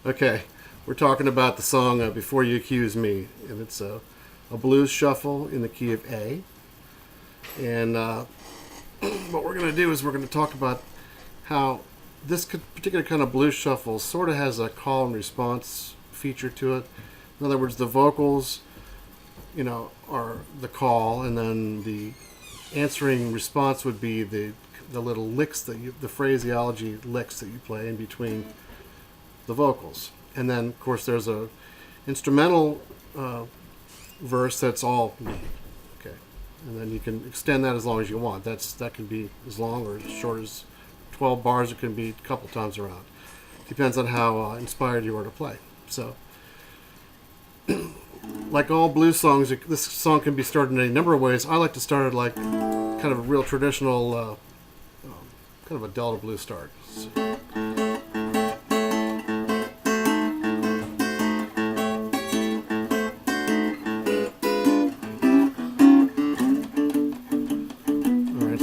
Okay, we're talking about the song Before You Accuse Me, and it's a blues shuffle in the key of A. And what we're going to do is we're going to talk about how this particular kind of blues shuffle sort of has a call and response feature to it. In other words, the vocals, are the call, and then the answering response would be the little licks the phraseology licks that you play in between the vocals. And then, of course, there's a instrumental verse that's all lead. Okay, and then you can extend that as long as you want. That can be as long or as short as 12 bars. It can be a couple times around. Depends on how inspired you are to play. So, like all blues songs, this song can be started in a number of ways. I like to start it like kind of a real traditional, kind of a Delta blues start. So,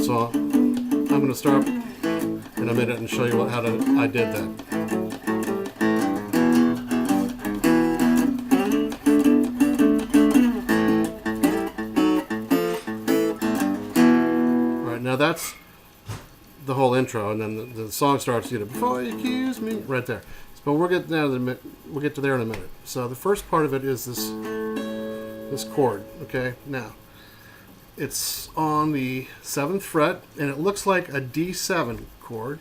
so I'm going to start in a minute and show you how I did that. All right, now that's the whole intro, and then the song starts. Before you accuse me, right there. But we'll get there in a minute. So the first part of it is this chord. Okay, now. It's on the 7th fret, and it looks like a D7 chord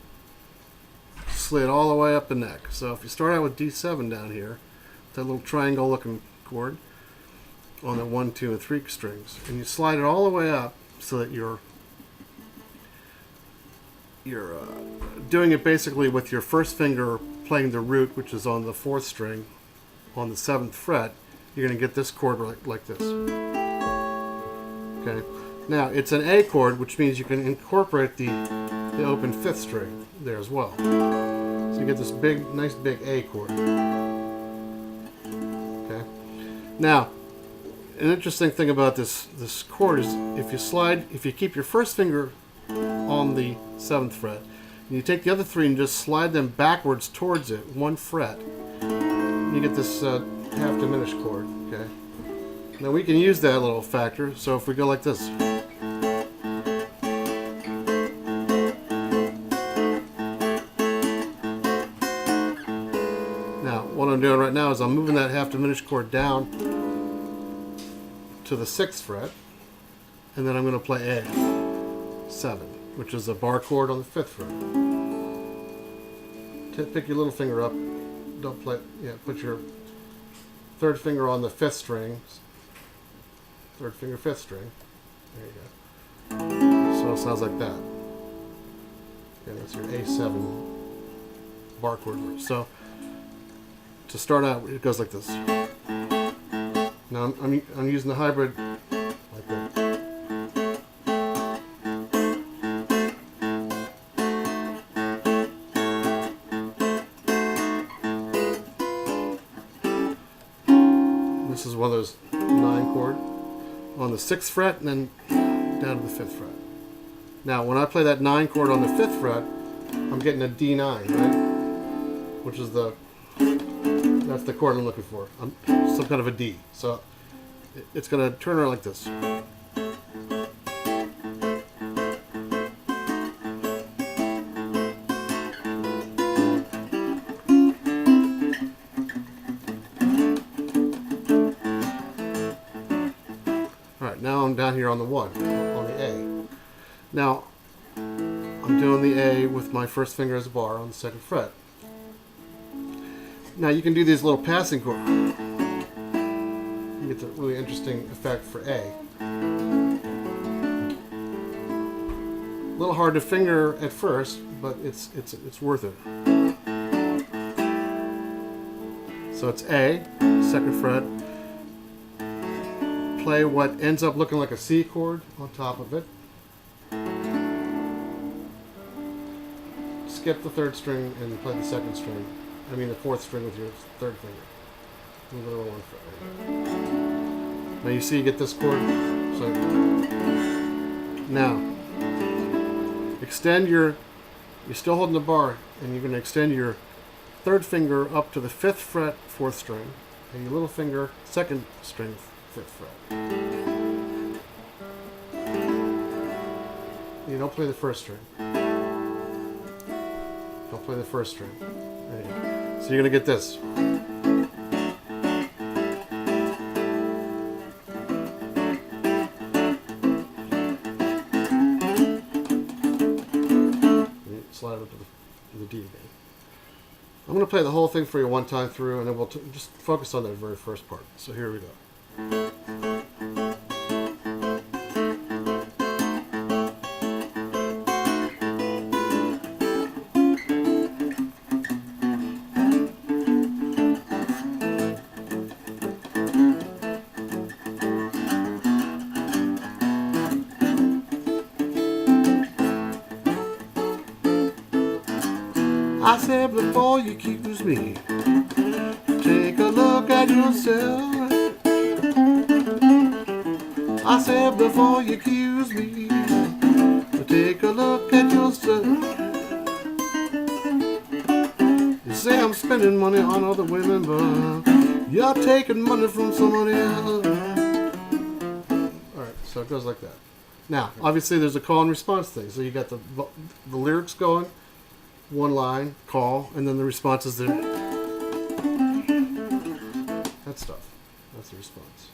slid all the way up the neck. So if you start out with D7 down here, that little triangle looking chord on the 1, 2, and 3 strings, and you slide it all the way up so that you're doing it basically with your first finger playing the root, which is on the 4th string on the 7th fret. You're going to get this chord like this. Okay. Now it's an A chord, which means you can incorporate the open 5th string there as well. So you get this nice big A chord. Okay. Now, an interesting thing about this chord is if you keep your first finger on the 7th fret, and you take the other 3 and just slide them backwards towards it, 1 fret, you get this half diminished chord. Okay. Now we can use that little factor, so if we go like this. Now, what I'm doing right now is I'm moving that half diminished chord down to the 6th fret, and then I'm going to play A7, which is a bar chord on the 5th fret. Pick your little finger up, don't play, put your 3rd finger on the 5th string, 3rd finger, 5th string. There you go. So it sounds like that. Okay, that's your A7 bar chord. So to start out, it goes like this. Now I'm using the hybrid like that. This is one of those 9 chord on the 6th fret and then down to the 5th fret. Now when I play that 9 chord on the 5th fret, I'm getting a D9, right? Which is that's the chord I'm looking for. Some kind of a D. So it's going to turn around like this. Now I'm down here on the 1, on the A. Now, I'm doing the A with my first finger as a bar on the 2nd fret. Now you can do these little passing chords. You get the really interesting effect for A. A little hard to finger at first, but it's worth it. So it's A, 2nd fret. Play what ends up looking like a C chord on top of it. Skip the 3rd string and play the 2nd string. I mean the 4th string with your 3rd finger. Move it over 1 fret. Now you see you get this chord. So now extend your. You're still holding the bar, and you're going to extend your third finger up to the 5th fret, 4th string, and your little finger, 2nd string, 5th fret. You don't play the 1st string. Don't play the 1st string. So you're going to get this. Slide it up to the D again. I'm going to play the whole thing for you one time through, and then we'll just focus on that very first part. So here we go. I said before you accuse me, take a look at yourself. I said before you accuse me, take a look at yourself. You say I'm spending money on other women, but you're taking money from somebody else. Alright, so it goes like that. Now, obviously there's a call and response thing. So you got the lyrics going, one line, call, and then the response is there. That stuff. That's the response.